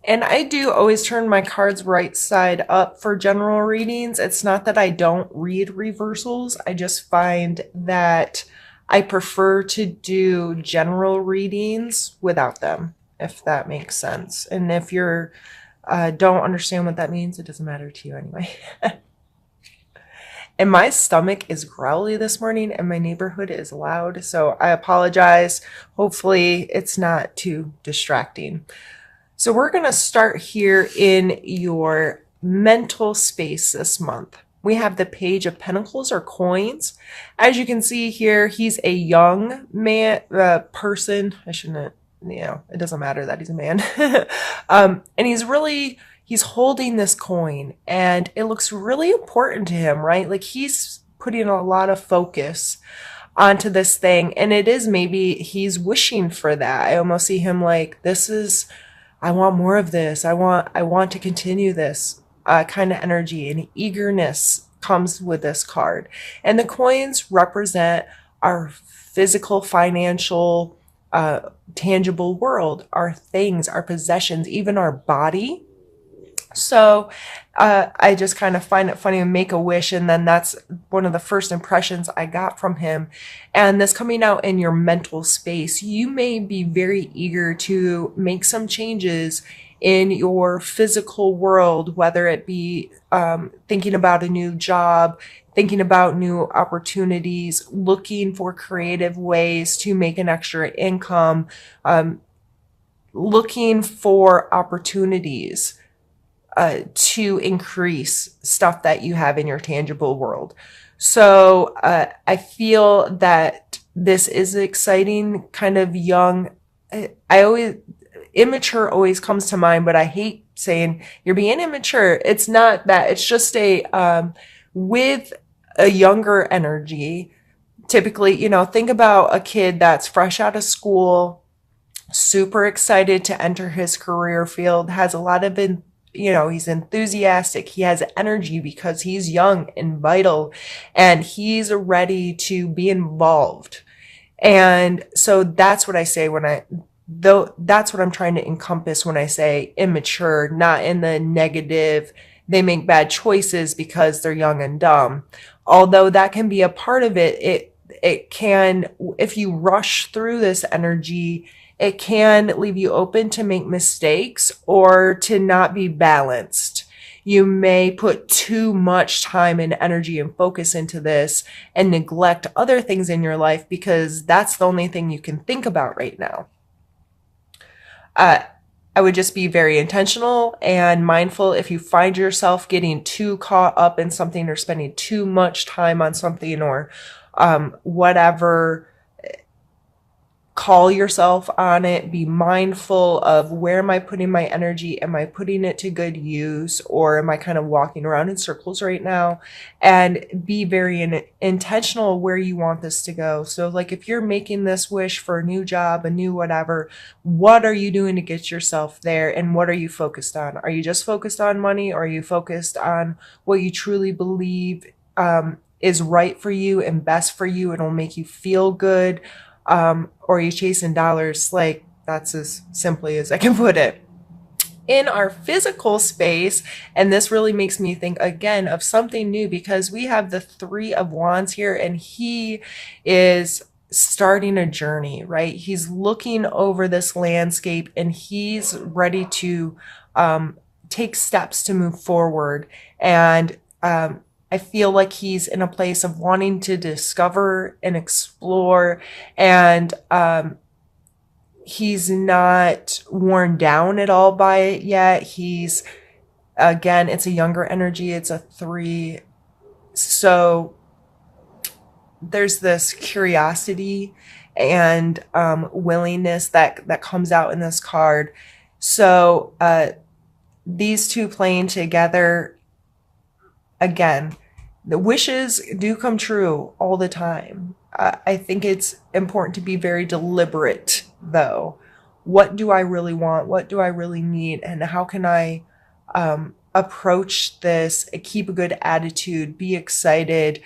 And I do always turn my cards right side up for general readings. It's not that I don't read reversals. I just find that I prefer to do general readings without them, if that makes sense. And if you're don't understand what that means, it doesn't matter to you anyway. And my stomach is growly this morning and my neighborhood is loud, so I apologize. Hopefully it's not too distracting. So we're going to start here in your mental space this month. We have the Page of Pentacles or coins. As you can see here, he's a young man, person. I shouldn't, it doesn't matter that he's a man. And he's holding this coin and it looks really important to him, right? Like he's putting a lot of focus onto this thing. And it is maybe he's wishing for that. I almost see him like, I want more of this. I want to continue this kind of energy, and eagerness comes with this card. And the coins represent our physical, financial, tangible world, our things, our possessions, even our body. So I just kind of find it funny to make a wish, and then that's one of the first impressions I got from him. And this coming out in your mental space, you may be very eager to make some changes in your physical world, whether it be thinking about a new job, thinking about new opportunities, looking for creative ways to make an extra income, looking for opportunities to increase stuff that you have in your tangible world. So I feel that this is exciting, kind of young. Immature always comes to mind, but I hate saying you're being immature. It's not that. It's just with a younger energy. Typically, think about a kid that's fresh out of school, super excited to enter his career field, has a lot of he's enthusiastic, he has energy because he's young and vital, and he's ready to be involved. And so that's what I say that's what I'm trying to encompass when I say immature, not in the negative, they make bad choices because they're young and dumb. Although that can be a part of it can, if you rush through this energy, it can leave you open to make mistakes or to not be balanced. You may put too much time and energy and focus into this and neglect other things in your life because that's the only thing you can think about right now. I would just be very intentional and mindful if you find yourself getting too caught up in something or spending too much time on something or whatever. Call yourself on it. Be mindful of, where am I putting my energy? Am I putting it to good use, or am I kind of walking around in circles right now? And be very intentional where you want this to go. So like if you're making this wish for a new job, a new whatever, what are you doing to get yourself there? And what are you focused on? Are you just focused on money, or are you focused on what you truly believe is right for you and best for you and will make you feel good? Or are you chasing dollars? Like, that's as simply as I can put it. In our physical space, and this really makes me think again of something new, because we have the Three of Wands here, and he is starting a journey, right? He's looking over this landscape and he's ready to take steps to move forward. And I feel like he's in a place of wanting to discover and explore, and he's not worn down at all by it yet. Again, it's a younger energy. It's a 3. So there's this curiosity and willingness that comes out in this card. So these two playing together, again, the wishes do come true all the time. I think it's important to be very deliberate, though. What do I really want? What do I really need? And how can I approach this, keep a good attitude, be excited,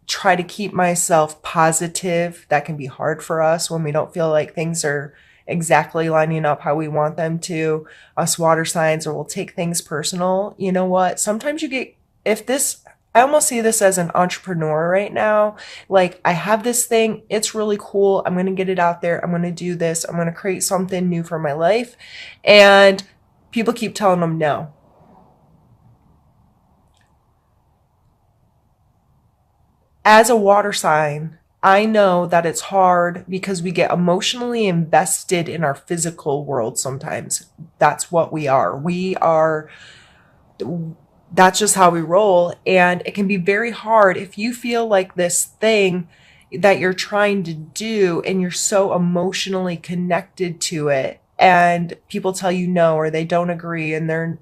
try to keep myself positive? That can be hard for us when we don't feel like things are exactly lining up how we want them to, us water signs, or we'll take things personal. You know what? Sometimes you get, if this, I almost see this as an entrepreneur right now. Like, I have this thing, it's really cool. I'm going to get it out there. I'm going to do this. I'm going to create something new for my life. And people keep telling them no. As a water sign, I know that it's hard because we get emotionally invested in our physical world sometimes. That's what we are. That's just how we roll. And it can be very hard if you feel like this thing that you're trying to do and you're so emotionally connected to it, and people tell you no, or they don't agree, and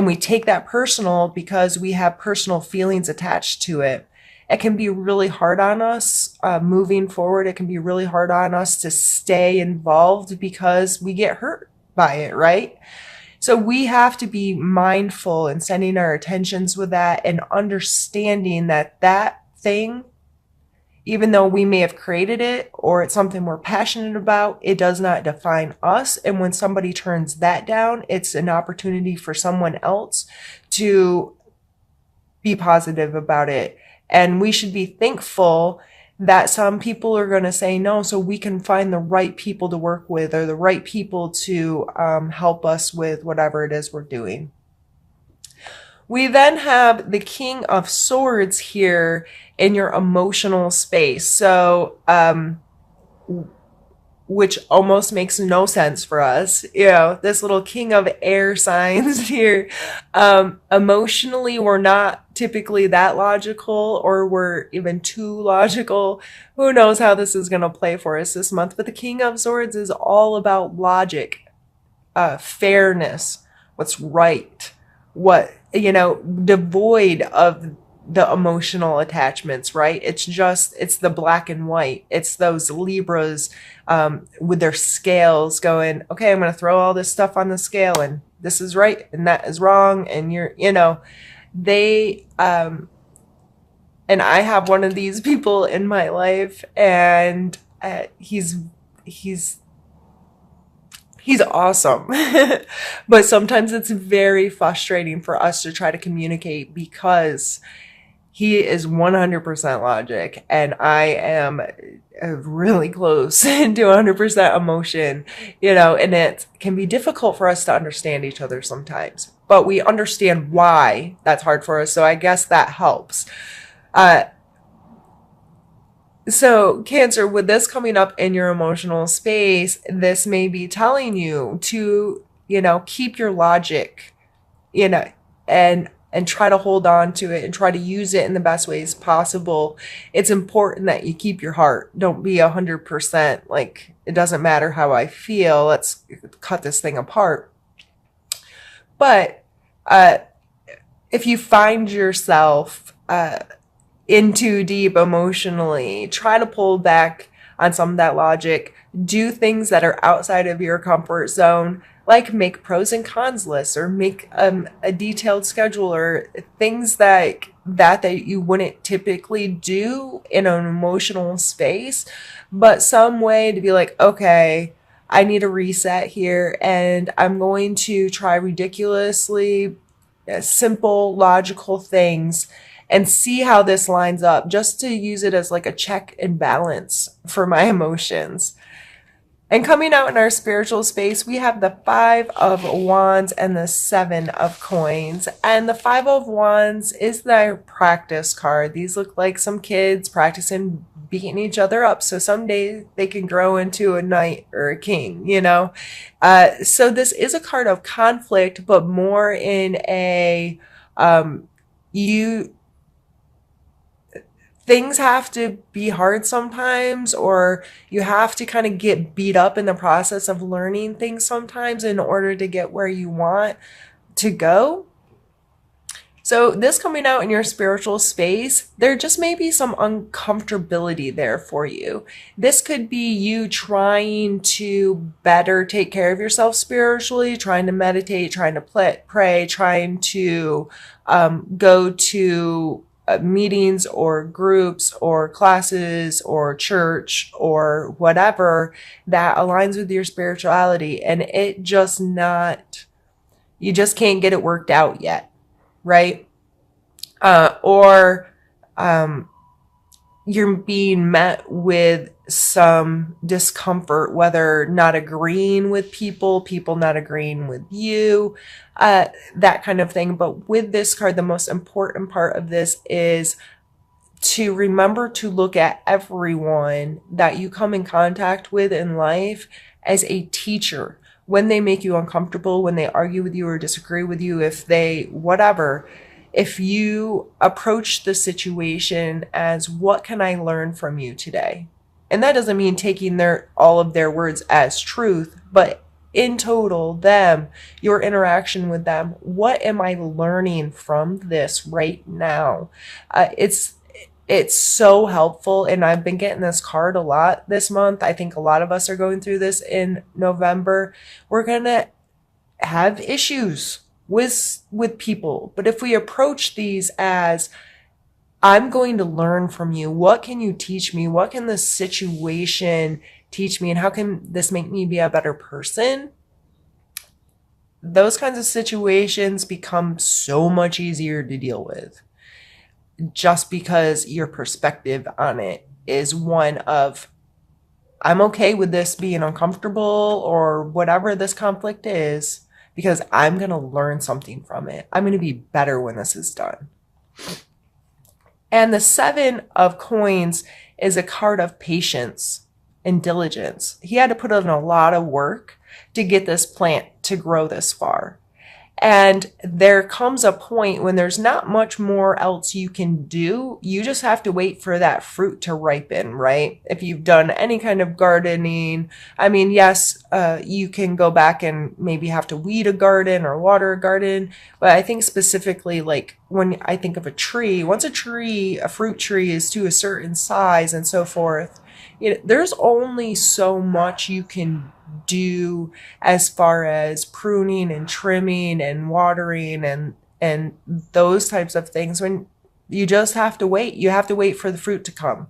we take that personal because we have personal feelings attached to it. It can be really hard on us moving forward. It can be really hard on us to stay involved because we get hurt by it, right? So we have to be mindful and sending our attentions with that and understanding that that thing, even though we may have created it or it's something we're passionate about, it does not define us. And when somebody turns that down, it's an opportunity for someone else to be positive about it. And we should be thankful that some people are going to say no, so we can find the right people to work with, or the right people to help us with whatever it is we're doing. We then have the King of Swords here in your emotional space. So, which almost makes no sense for us. You know, this little king of air signs here. Emotionally, we're not typically that logical, or we're even too logical. Who knows how this is going to play for us this month? But the King of Swords is all about logic, fairness, what's right, devoid of the emotional attachments, right? It's the black and white. It's those Libras with their scales going, okay, I'm going to throw all this stuff on the scale, and this is right and that is wrong. And and I have one of these people in my life, and he's awesome. But sometimes it's very frustrating for us to try to communicate because he is 100% logic, and I am really close to 100% emotion, and it can be difficult for us to understand each other sometimes. But we understand why that's hard for us, so I guess that helps. So Cancer, with this coming up in your emotional space, this may be telling you to, keep your logic, and try to hold on to it and try to use it in the best ways possible. It's important that you keep your heart. Don't be 100% like, it doesn't matter how I feel. Let's cut this thing apart. But if you find yourself in too deep emotionally, try to pull back on some of that logic. Do things that are outside of your comfort zone, like make pros and cons lists, or make a detailed schedule, or things that you wouldn't typically do in an emotional space, but some way to be like, okay, I need a reset here, and I'm going to try ridiculously simple, logical things and see how this lines up, just to use it as like a check and balance for my emotions. And coming out in our spiritual space, we have the 5 of Wands and the 7 of Coins. And the 5 of Wands is their practice card. These look like some kids practicing beating each other up, so someday they can grow into a knight or a king, So this is a card of conflict, but more in a things have to be hard sometimes, or you have to kind of get beat up in the process of learning things sometimes in order to get where you want to go. So this coming out in your spiritual space, there just may be some uncomfortability there for you. This could be you trying to better take care of yourself spiritually, trying to meditate, trying to pray, trying to go to meetings or groups or classes or church or whatever that aligns with your spirituality, and you just can't get it worked out yet, right? Or you're being met with some discomfort, whether not agreeing with people not agreeing with you, that kind of thing. But with this card, the most important part of this is to remember to look at everyone that you come in contact with in life as a teacher. When they make you uncomfortable, when they argue with you or disagree with you, if you approach the situation as, what can I learn from you today? And that doesn't mean taking all of their words as truth, but in total, your interaction with them, what am I learning from this right now? It's so helpful, and I've been getting this card a lot this month. I think a lot of us are going through this in November. We're going to have issues with people, but if we approach these as, I'm going to learn from you, what can you teach me, what can this situation teach me, and how can this make me be a better person, those kinds of situations become so much easier to deal with, just because your perspective on it is one of, I'm okay with this being uncomfortable or whatever this conflict is, because I'm going to learn something from it. I'm going to be better when this is done. And the 7 of coins is a card of patience and diligence. He had to put in a lot of work to get this plant to grow this far. And there comes a point when there's not much more else you can do. You just have to wait for that fruit to ripen, right? If you've done any kind of gardening, I mean, yes, you can go back and maybe have to weed a garden or water a garden. But I think specifically, like when I think of a tree, once a fruit tree is to a certain size and so forth, there's only so much you can do as far as pruning and trimming and watering and those types of things, when you just have to wait. You have to wait for the fruit to come.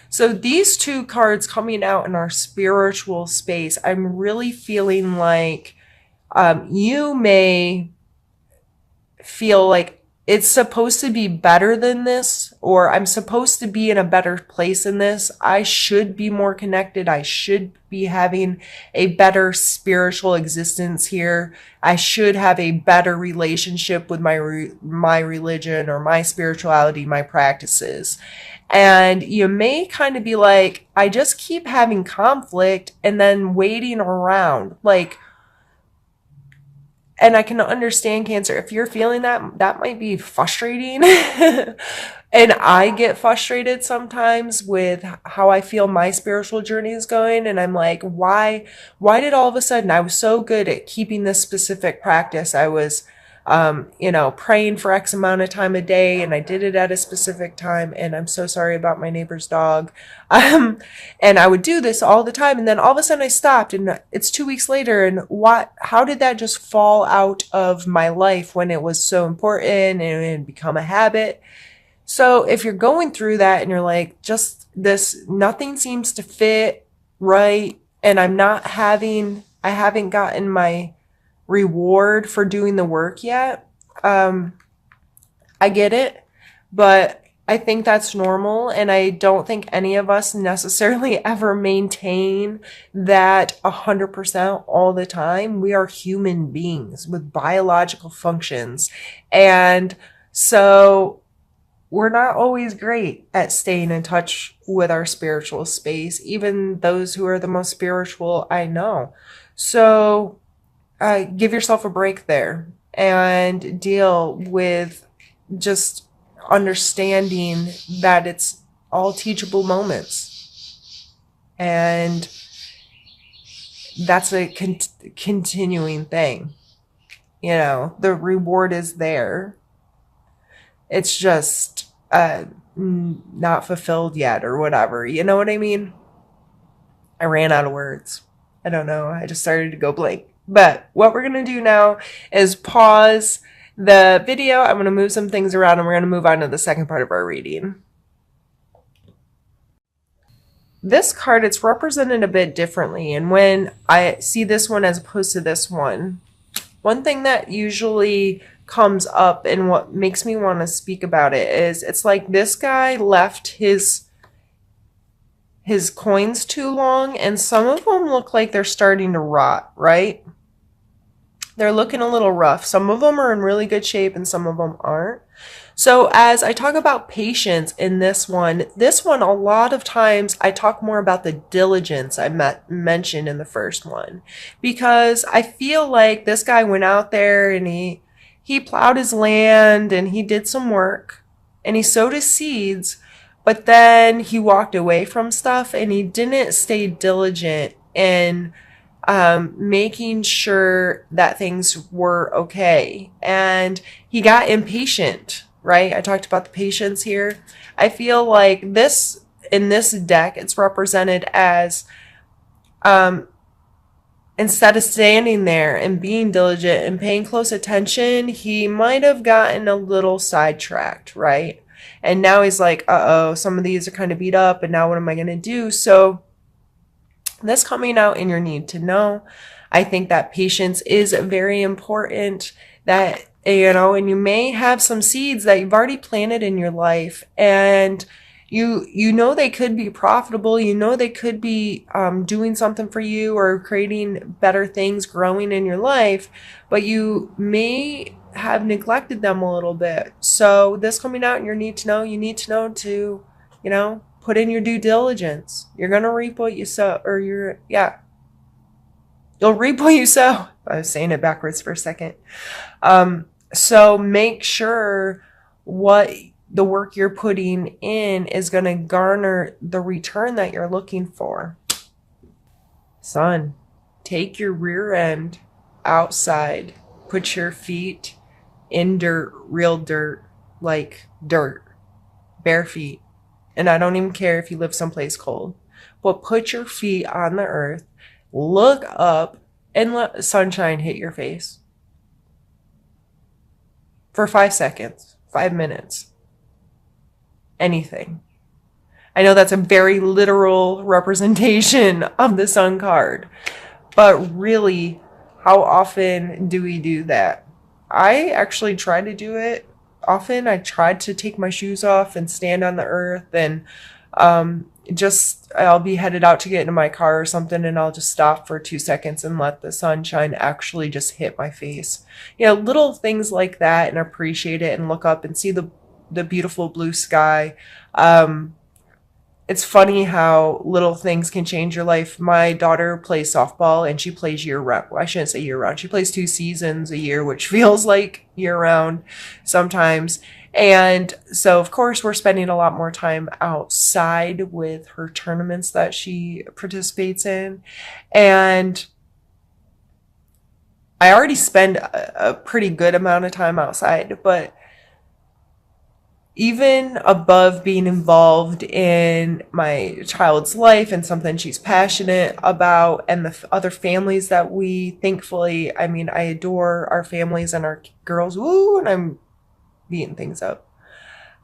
So these 2 cards coming out in our spiritual space, I'm really feeling like you may feel like it's supposed to be better than this, or I'm supposed to be in a better place in this. I should be more connected. I should be having a better spiritual existence here. I should have a better relationship with my religion or my spirituality, my practices. And you may kind of be like, I just keep having conflict and then waiting around. And I can understand, Cancer, if you're feeling that might be frustrating. And I get frustrated sometimes with how I feel my spiritual journey is going. And I'm like, why did all of a sudden I was so good at keeping this specific practice? I was, praying for X amount of time a day, and I did it at a specific time. And I'm so sorry about my neighbor's dog. And I would do this all the time. And then all of a sudden I stopped, and it's 2 weeks later. And how did that just fall out of my life when it was so important and it had become a habit? So if you're going through that and you're like, just this, nothing seems to fit right, and I haven't gotten my reward for doing the work yet. I get it, but I think that's normal. And I don't think any of us necessarily ever maintain that 100% all the time. We are human beings with biological functions. And so we're not always great at staying in touch with our spiritual space, even those who are the most spiritual I know. So give yourself a break there and deal with just understanding that it's all teachable moments. And that's a continuing thing. The reward is there. It's just not fulfilled yet or whatever. You know what I mean? I ran out of words. I don't know. I just started to go blank. But what we're going to do now is pause the video. I'm going to move some things around and we're going to move on to the second part of our reading. This card, it's represented a bit differently. And when I see this one as opposed to this one thing that usually comes up and what makes me want to speak about it is it's like this guy left his coins too long, and some of them look like they're starting to rot, right? They're looking a little rough. Some of them are in really good shape and some of them aren't. So as I talk about patience in this one, a lot of times I talk more about the diligence I mentioned in the first one, because I feel like this guy went out there and he plowed his land and he did some work and he sowed his seeds, but then he walked away from stuff and he didn't stay diligent in making sure that things were okay. And he got impatient, right? I talked about the patience here. I feel like in this deck, it's represented as instead of standing there and being diligent and paying close attention, he might have gotten a little sidetracked, right? And now he's like, uh-oh, some of these are kind of beat up, and now what am I going to do? So this coming out in your need to know, I think that patience is very important, that, and you may have some seeds that you've already planted in your life, and you know they could be profitable, they could be doing something for you or creating better things, growing in your life, but you may have neglected them a little bit. So this coming out in your need to know, you need to know to, put in your due diligence. You're going to reap what you sow, or you'll reap what you sow. I was saying it backwards for a second. So make sure what the work you're putting in is going to garner the return that you're looking for. Son, take your rear end outside. Put your feet in dirt, real dirt, like dirt, bare feet. And I don't even care if you live someplace cold, but put your feet on the earth, look up, and let the sunshine hit your face for 5 seconds, 5 minutes, anything. I know that's a very literal representation of the sun card, but really, how often do we do that? I actually try to do it often. I tried to take my shoes off and stand on the earth, and I'll be headed out to get into my car or something, and I'll just stop for 2 seconds and let the sunshine actually just hit my face. Little things like that, and appreciate it and look up and see the beautiful blue sky. It's funny how little things can change your life. My daughter plays softball and she plays year round. Well, I shouldn't say year round. She plays 2 seasons a year, which feels like year round sometimes. And so, of course, we're spending a lot more time outside with her tournaments that she participates in. And I already spend a pretty good amount of time outside, but even above being involved in my child's life and something she's passionate about, and the other families that we thankfully, I adore our families and our girls. Woo, and I'm beating things up.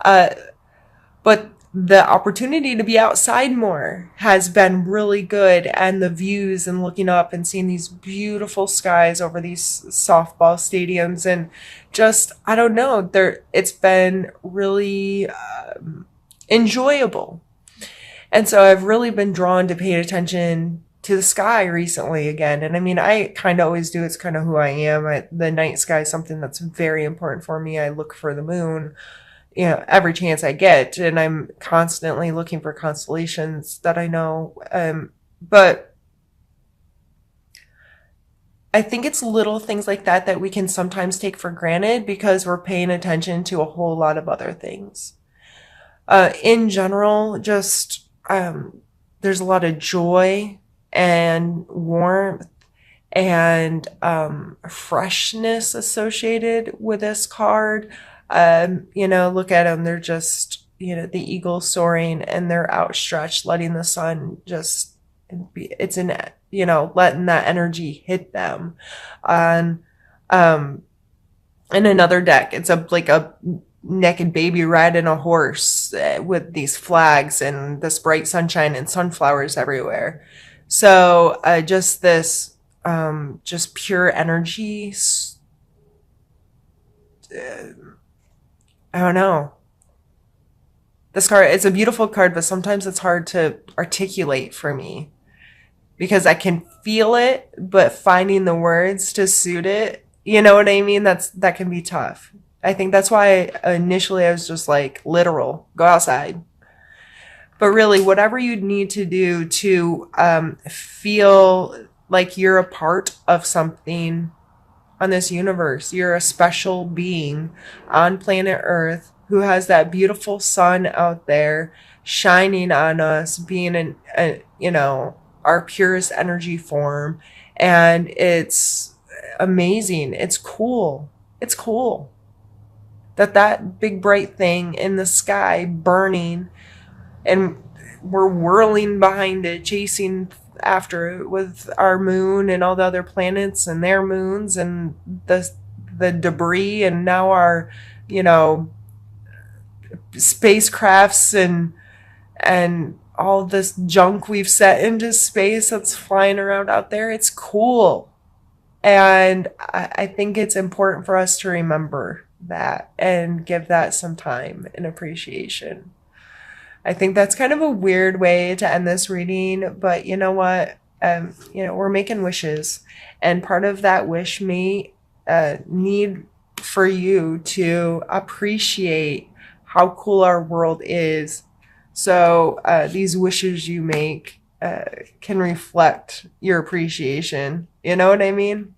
But the opportunity to be outside more has been really good, and the views and looking up and seeing these beautiful skies over these softball stadiums, and just, I don't know, it's been really enjoyable. And so I've really been drawn to paying attention to the sky recently again. And I kind of always do. It's kind of who I am. The night sky is something that's very important for me. I look for the moon, every chance I get, and I'm constantly looking for constellations that I know. But I think it's little things like that we can sometimes take for granted because we're paying attention to a whole lot of other things. In general, just there's a lot of joy and warmth and freshness associated with this card. Look at them. They're just, the eagle soaring, and they're outstretched, letting the sun just it's in, letting that energy hit them. And In another deck, it's a naked baby riding a horse with these flags and this bright sunshine and sunflowers everywhere. So just this, just pure energy. I don't know. This card, it's a beautiful card, but sometimes it's hard to articulate for me because I can feel it, but finding the words to suit it, you know what I mean? That can be tough. I think that's why initially I was just like literal, go outside. But really, whatever you need to do to feel like you're a part of something on this universe, you're a special being on planet Earth who has that beautiful sun out there shining on us, being our purest energy form. And it's amazing. It's cool. It's cool that big bright thing in the sky burning, and we're whirling behind it, chasing after it with our moon and all the other planets and their moons and the debris, and now our, you know, spacecrafts and all this junk we've set into space that's flying around out there. It's cool. And I think it's important for us to remember that and give that some time and appreciation. I think that's kind of a weird way to end this reading, but you know what? We're making wishes, and part of that wish may need for you to appreciate how cool our world is. So these wishes you make can reflect your appreciation. You know what I mean?